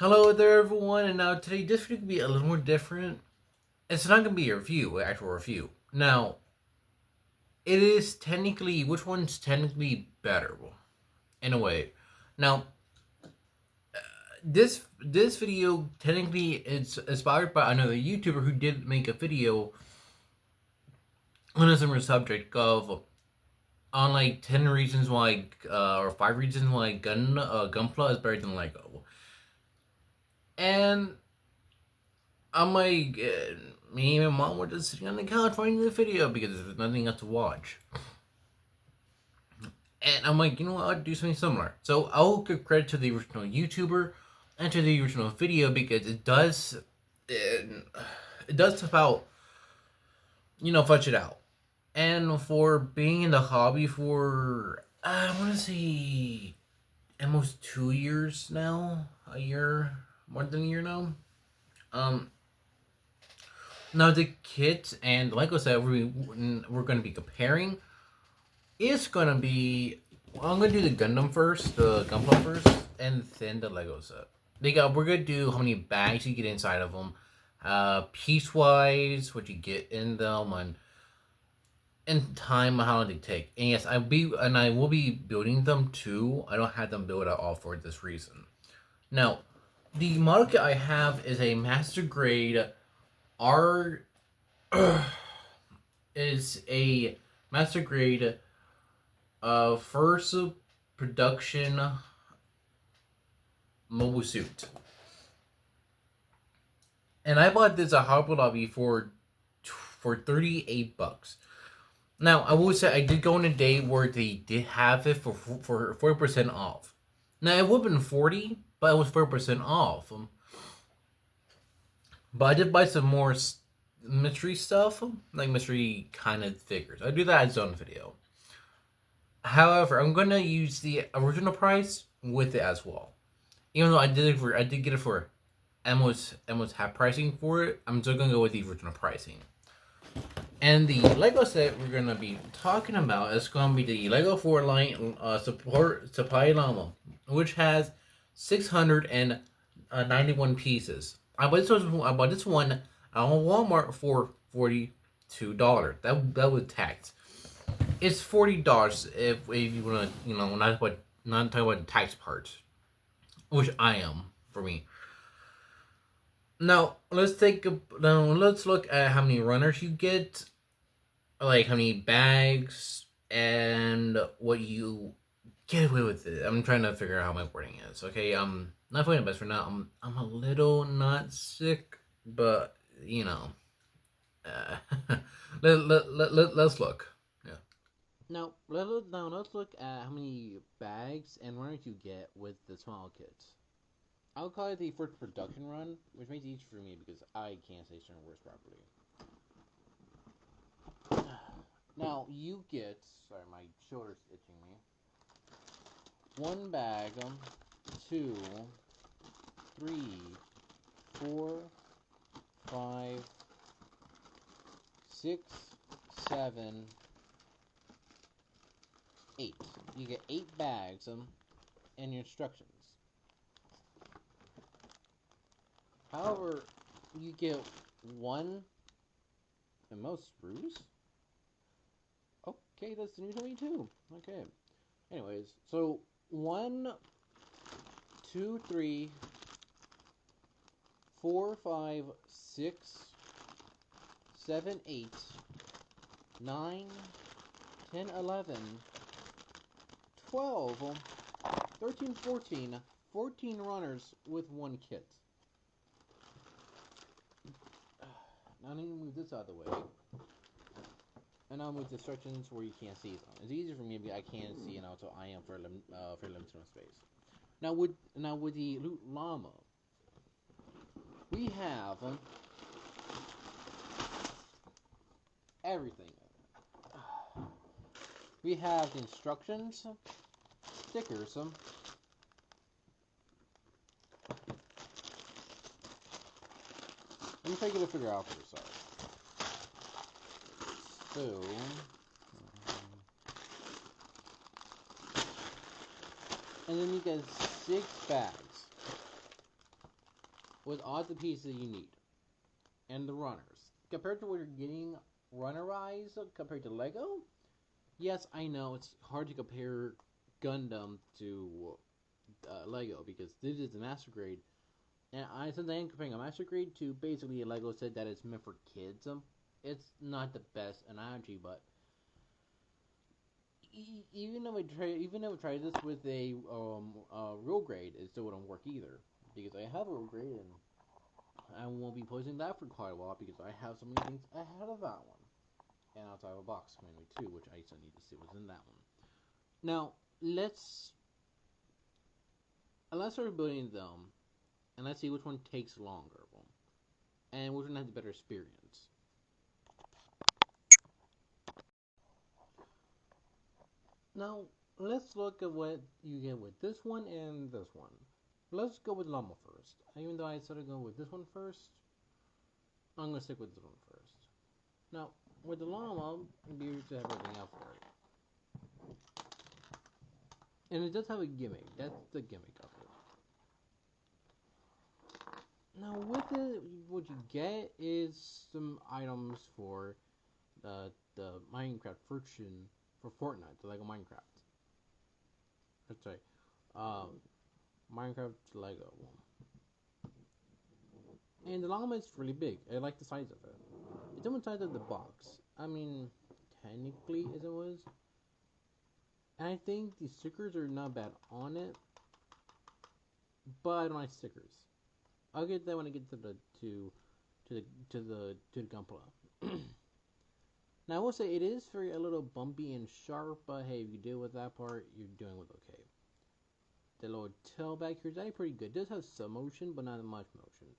Hello there, everyone, and now today this video could be a little more different. It's not gonna be a review, an actual review. Now, it is technically which one's technically better, in a way. Now, this video technically is inspired by another YouTuber who did make a video on a similar subject of on like 10 reasons why or 5 reasons why Gunpla is better than Lego, and I'm like, me and my mom were just sitting on the couch watching the video because there's nothing else to watch. And I'm like, you know what, I'll do something similar. So I'll give credit to the original YouTuber and to the original video because it does about, fudge it out. And for being in the hobby for, I want to say, almost 2 years now, a year, more than a year now. Um, Now the kit and like I said, we're going to be comparing. It's going to be I'm going to do the Gundam first, the Gunpla first, and then the Lego set. We're going to do how many bags you get inside of them, piece wise, what you get in them, and time how long they take. And yes, I will be building them too. I don't have them built at all for this reason. Now, the model kit I have is a master grade R is a master grade first production mobile suit. And I bought this at Hobby Lobby for $38. Now I will say I did go on a day where they did have it for 40% off. Now it would have been 40, but it was 40% off. But I did buy some more mystery stuff, like mystery kind of figures. I do that as own video. However, I'm gonna use the original price with it as well. Even though I did get it for almost half pricing for it, I'm still gonna go with the original pricing. And the Lego set we're gonna be talking about is gonna be the Lego 4 line supply llama, which has 691 pieces. I bought this one on Walmart for $42. That was tax. It's $40 if you wanna not talking about the tax part, which I am for me. Now let's look at how many runners you get, like how many bags, and what you get away with it. I'm trying to figure out how my wording is. Okay, not feeling the best for now. I'm a little not sick, but uh, let's look. Yeah. Now let's look at how many bags and runners you get with the small kits. I'll call it the first production run, which makes it easy for me because I can't say certain words properly. Now you get. Sorry, my shoulder's itching me. One bag, two, three, four, five, six, seven, eight. You get 8 bags, and your instructions. However, you get one and most screws. Okay, that's new to me too. Okay. Anyways, so 1, 2, 3, 4, 5, 6, 7, 8, 9, 10, 11, 12, 13, 14 runners with one kit. Now I need to move this out of the way. And I'll move the instructions where you can't see them. It's easier for me because I can't see and also I am for limited space. Now with the Loot Llama, we have everything. We have the instructions, stickers, let me take you to figure out for yourself. So, and then you get 6 bags. with all the pieces you need and the runners. Compared to what you're getting runnerized compared to Lego, yes, I know it's hard to compare Gundam to Lego because this is a master grade. And since I am comparing a master grade to basically a Lego set that is meant for kids, it's not the best analogy, but even if I try this with a real grade, it still wouldn't work either because I have a real grade and I won't be posting that for quite a while because I have so many things ahead of that one, and I also have a box mainly too, which I still need to see what's in that one. Now let's start building them, and let's see which one takes longer, and which one has a better experience. Now, let's look at what you get with this one and this one. Let's go with llama first. Even though I started going with this one first, I'm going to stick with this one first. Now, with the llama, you have everything else for it. And it does have a gimmick. That's the gimmick of it. Now, with it, what you get is some items for the Minecraft version for Fortnite, the Lego Minecraft. That's right. Minecraft Lego. And the llama is really big. I like the size of it. It's almost the size of the box. I mean, technically, as it was. And I think the stickers are not bad on it, but I don't like stickers. I'll get that when I get to the Gunpla. Now I will say it is very a little bumpy and sharp, but hey, if you deal with that part, you're doing with okay. The little tail back here is actually pretty good. It does have some motion, but not much motion.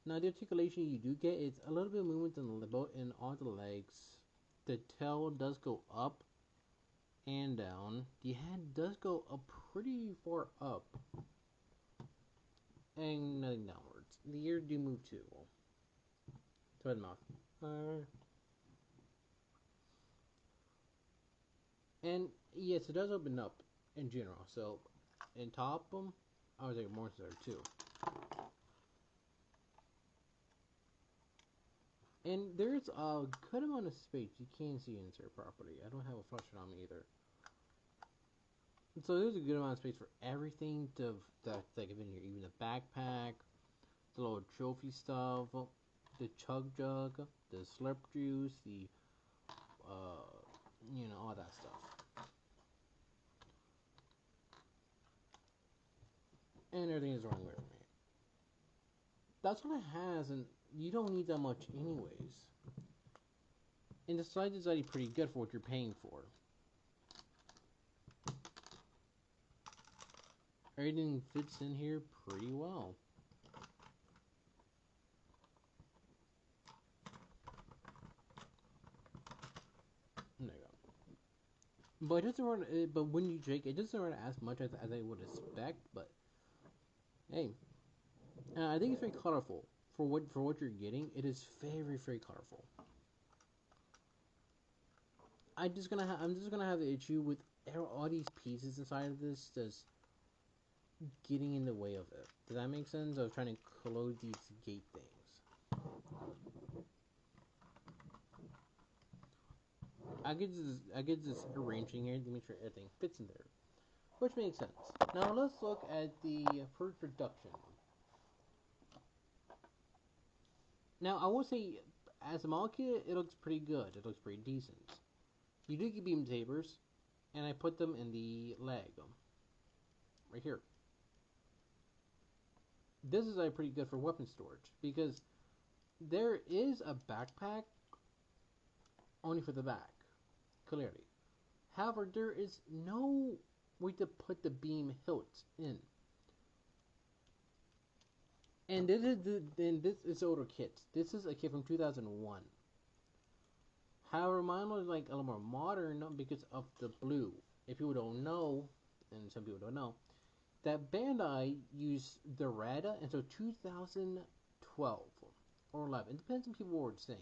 Now the articulation you do get is a little bit of movement in the boat and on the legs. The tail does go up and down. The head does go up pretty far up. And nothing downwards. The ear do move too. To the mouth. And yes, it does open up in general. So, in top of them, I would say more there too. And there's a good amount of space you can't see insert property. I don't have a flashlight on me either. So there's a good amount of space for everything that's like in here. Even the backpack, the little trophy stuff, the chug jug, the slurp juice, the all that stuff. And everything is running with me. That's what it has, and you don't need that much anyways. And the size is already pretty good for what you're paying for. Everything fits in here pretty well. There you go. But it doesn't run. But when you drink, it doesn't run as much as I would expect. But hey, I think it's very colorful for what you're getting. It is very very colorful. I'm just gonna have the issue with all these pieces inside of this just getting in the way of it. Does that make sense? Of trying to close these gate things. I get this arranging here to make sure everything fits in there, which makes sense. Now let's look at the first production. Now I will say, as a model kit, it looks pretty good. It looks pretty decent. You do get beam sabers, and I put them in the leg, right here. This is pretty good for weapon storage because there is a backpack only for the back, clearly. However, there is no way to put the beam hilts in. And this is older kit. This is a kit from 2001. However, mine was like a little more modern because of the blue. If people don't know, and some people don't know, that Bandai used the red until 2012 or 11. It depends on people what saying.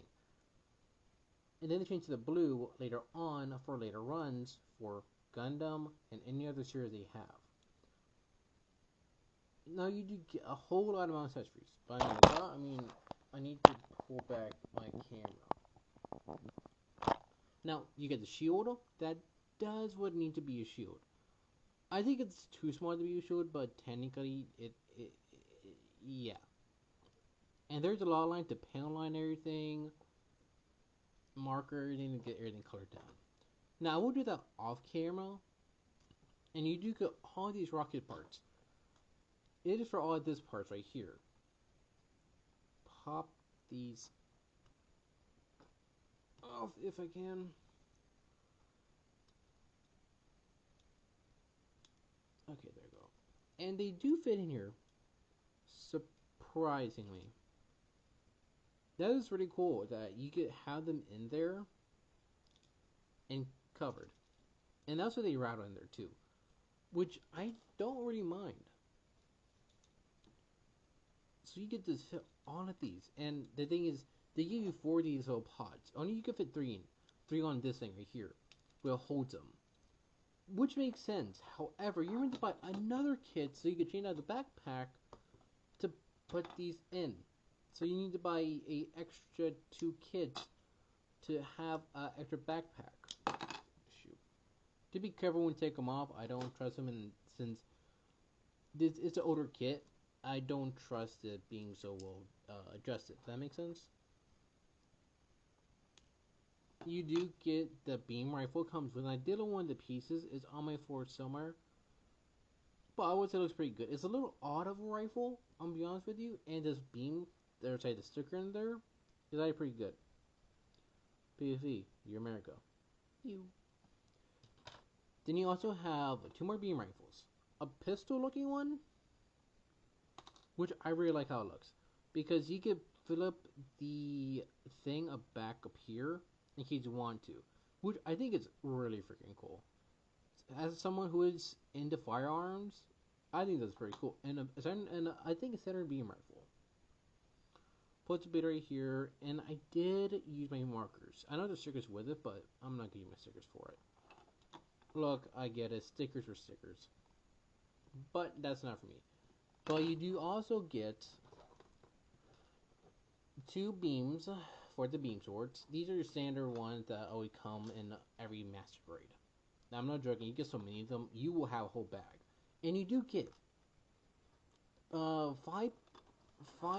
And then they changed to the blue later on for later runs for Gundam and any other series they have. Now you do get a whole lot of accessories. But I mean, I need to pull back my camera. Now you get the shield. That does what need to be a shield. I think it's too small to be a shield, but technically yeah. And there's a lot line to pen line everything, marker everything to get everything colored down. Now I will do that off camera, and you do get all these rocket parts. It is for all of this parts right here. Pop these off if I can. Okay, there we go. And they do fit in here, surprisingly. That is really cool that you could have them in there and covered. And that's what they route in there too, which I don't really mind. So you get to fit all of these, and the thing is, they give you 4 of these little pods. Only you can fit 3 in, 3 on this thing right here, where it holds them, which makes sense. However, you're going to buy another kit so you can change out the backpack to put these in. So you need to buy a extra 2 kits to have an extra backpack. Shoot. To be careful when you take them off. I don't trust them, and since this is an older kit, I don't trust it being so well adjusted. Does that make sense? You do get the beam rifle. Comes with. I did one of the pieces. It's on my floor somewhere, but I would say it looks pretty good. It's a little odd of a rifle. I'm gonna be honest with you. And this beam, there's like the sticker in there, is actually pretty good. PFE, you're America. You. Then you also have 2 more beam rifles. A pistol-looking one, which I really like how it looks, because you could fill up the thing up back up here in case you want to, which I think is really freaking cool. As someone who is into firearms, I think that's pretty cool. And I think a center beam rifle. Puts a bit right here, and I did use my markers. I know there's stickers with it, but I'm not gonna use my stickers for it. Look, I get it. Stickers are stickers, but that's not for me. But you do also get 2 beams for the beam swords. These are your standard ones that always come in every master grade. Now, I'm not joking. You get so many of them, you will have a whole bag. And you do get five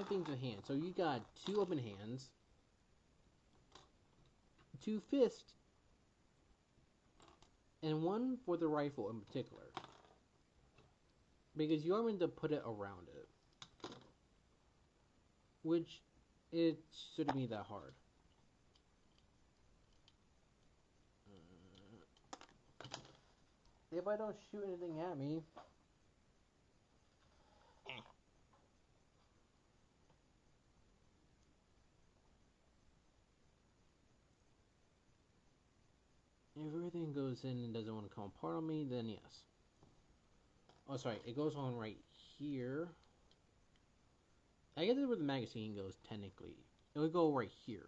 things of hand. So you got 2 open hands, 2 fists, and 1 for the rifle in particular. Because you are meant to put it around it, which it shouldn't be that hard. If I don't shoot anything at me, if everything goes in and doesn't want to come apart on me, then yes. Oh, sorry, it goes on right here. I guess this is where the magazine goes, technically. It would go right here.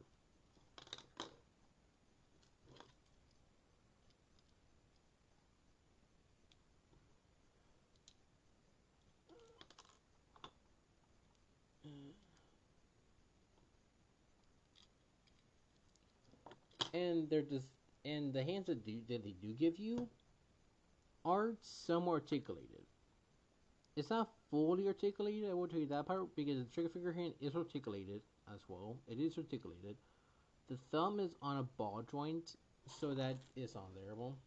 And they're just, and the hands that they do give you are somewhat articulated. It's not fully articulated, I will tell you that part, because the trigger finger hand is articulated as well. It is articulated. The thumb is on a ball joint, so that is on there. Well,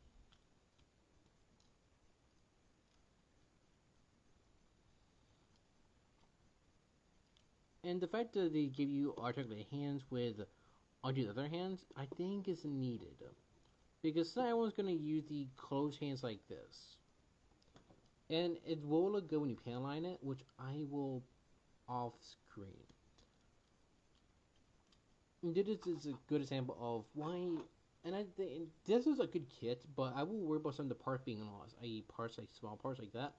and the fact that they give you articulated hands with all the other hands, I think is needed. Because not everyone's going to use the closed hands like this. And it will look good when you pan line it, which I will off screen. And this is a good example of why, and I think this is a good kit, but I will worry about some of the parts being lost, i.e. parts like small parts like that.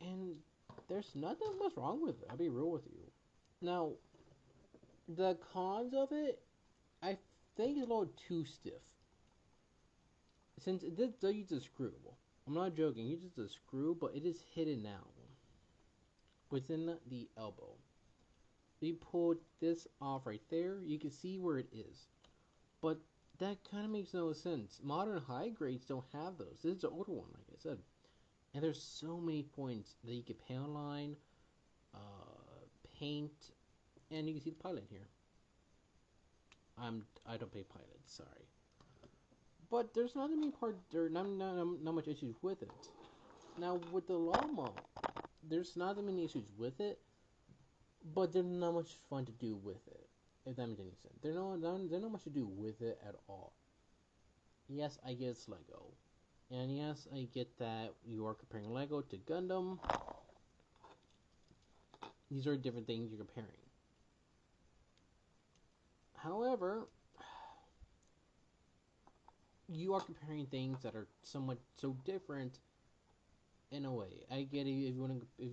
And there's nothing much wrong with it, I'll be real with you. Now, the cons of it, I think it's a little too stiff. Since it does use a screw. I'm not joking, it uses a screw, but it is hidden now. within the elbow. We pulled this off right there. You can see where it is. But that kind of makes no sense. Modern high grades don't have those. This is the older one, like I said. And there's so many points that you can paint on line, paint, and you can see the pilot here. I don't pay pilots, sorry. But there's not many not much issues with it. Now with the llama, there's not that many issues with it, but there's not much fun to do with it. If that makes any sense, there's not much to do with it at all. Yes, I get it's Lego, and yes, I get that you are comparing Lego to Gundam. These are different things you're comparing. However, you are comparing things that are somewhat so different in a way. I get it if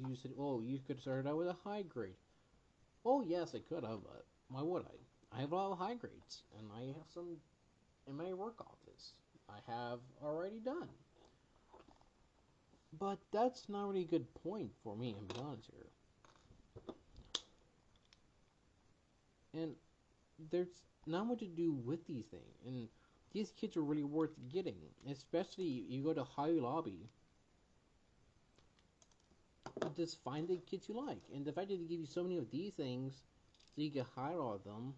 you said, oh, you could start out with a high grade. Oh yes, I could have, but why would I? I have a lot of high grades, and I have some in my work office. I have already done. But that's not really a good point for me, I'm being honest here. And there's not much to do with these things, and these kits are really worth getting, especially if you go to Hobby Lobby. Just find the kits you like, and the fact that they give you so many of these things, so you can hide all of them.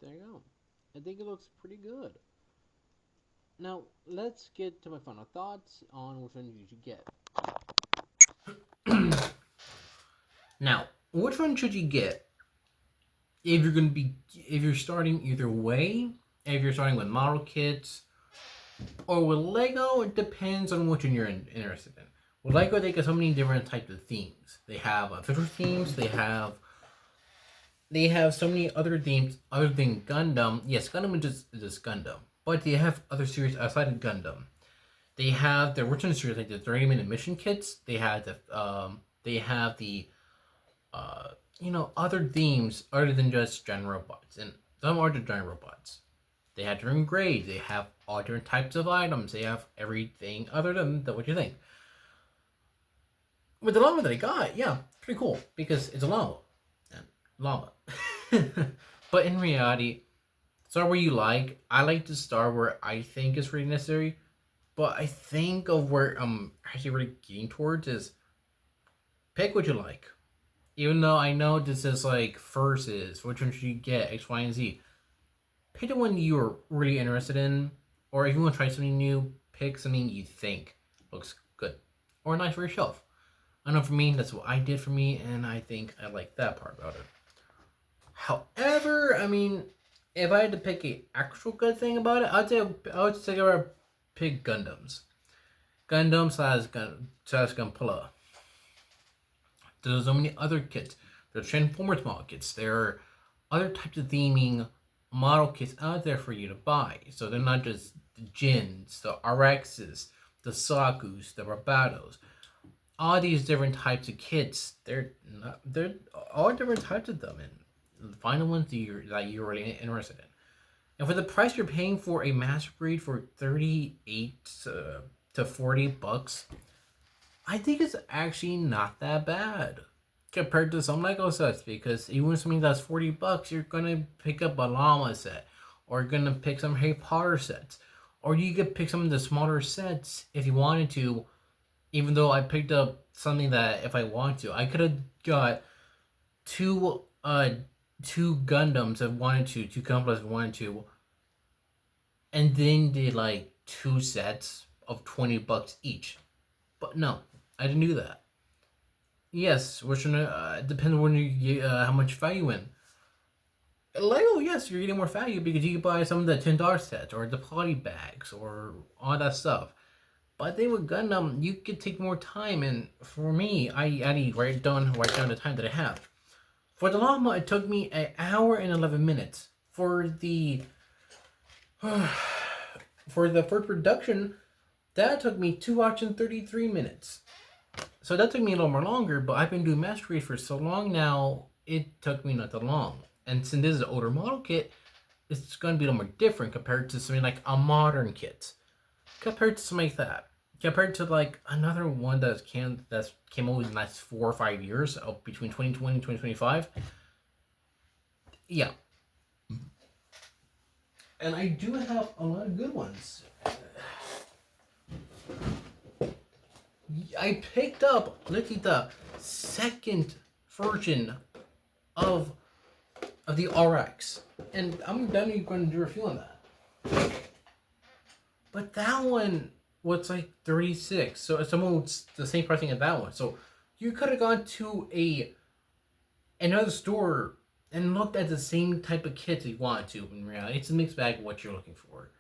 There you go. I think it looks pretty good. Now, let's get to my final thoughts on which one you should get. Now, which one should you get if you're starting either way, if you're starting with model kits or with Lego? It depends on which one you're interested in. With Lego, they got so many different types of themes. They have official themes. They have so many other themes other than Gundam. Yes, Gundam is just Gundam, but they have other series outside of Gundam. They have the original series like the 30-minute mission kits. They have the other themes other than just giant robots, and some are the giant robots. They have different grades. They have all different types of items. They have everything other than what you think. With the llama that I got, yeah, pretty cool because it's a llama. Llama. But in reality, start where you like. I like to start where I think is really necessary. But I think of where I'm actually really getting towards is pick what you like. Even though I know this is like versus which one should you get, X, Y, and Z. Pick the one you're really interested in, or if you want to try something new, pick something you think looks good or nice for your shelf. I know for me, that's what I did for me, and I think I like that part about it. However, I mean, if I had to pick an actual good thing about it, I would say I would pick Gundams. Gundam slash Gunpla. There's so many other kits. There's Transformers model kits. There are other types of theming model kits out there for you to buy. So they're not just the Jins, the RXs, the Sakus, the Rabatos. All these different types of kits. They're all different types of them, and find the ones that you're really interested in. And for the price you're paying for a master breed for $38 to $40, I think it's actually not that bad compared to some Lego sets, because even something that's $40, you're gonna pick up a llama set, or you're gonna pick some Harry Potter sets, or you could pick some of the smaller sets if you wanted to. Even though I picked up something that if I want to, I could have got two Gundams if I wanted to, two Gunplas if I wanted to, and then did like two sets of $20 each. But no, I didn't do that. Yes, which one? Depends on when you get, how much value in. Lego, yes, you're getting more value because you can buy some of the $10 sets or the poly bags or all that stuff. But I think with Gundam, you could take more time, and for me, I need write down the time that I have. For the llama, it took me an hour and 11 minutes. For the first production, that took me 2 hours and 33 minutes. So that took me a little more longer, but I've been doing mastery for so long now, it took me not that long. And since this is an older model kit, it's going to be a little more different compared to something like a modern kit. Compared to something like that. compared to like another one that's came out in the last 4 or 5 years between 2020 and 2025. Yeah. And I do have a lot of good ones. I picked up literally the second version of the RX, and I'm definitely going to do a review on that. But that one was like 36, so it's almost the same pricing as that one. So you could have gone to another store and looked at the same type of kits you wanted to. In reality, it's a mixed bag of what you're looking for.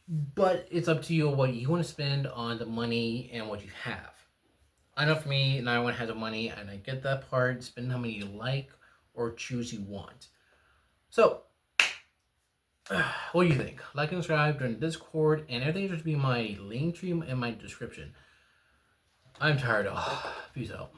But it's up to you what you want to spend on the money and what you have. I know for me, not everyone has the money, and I get that part. Spend how many you like or choose you want. So, what do you think? Like and subscribe, join the Discord, and everything should be my link tree in my description. I'm tired of. Peace out.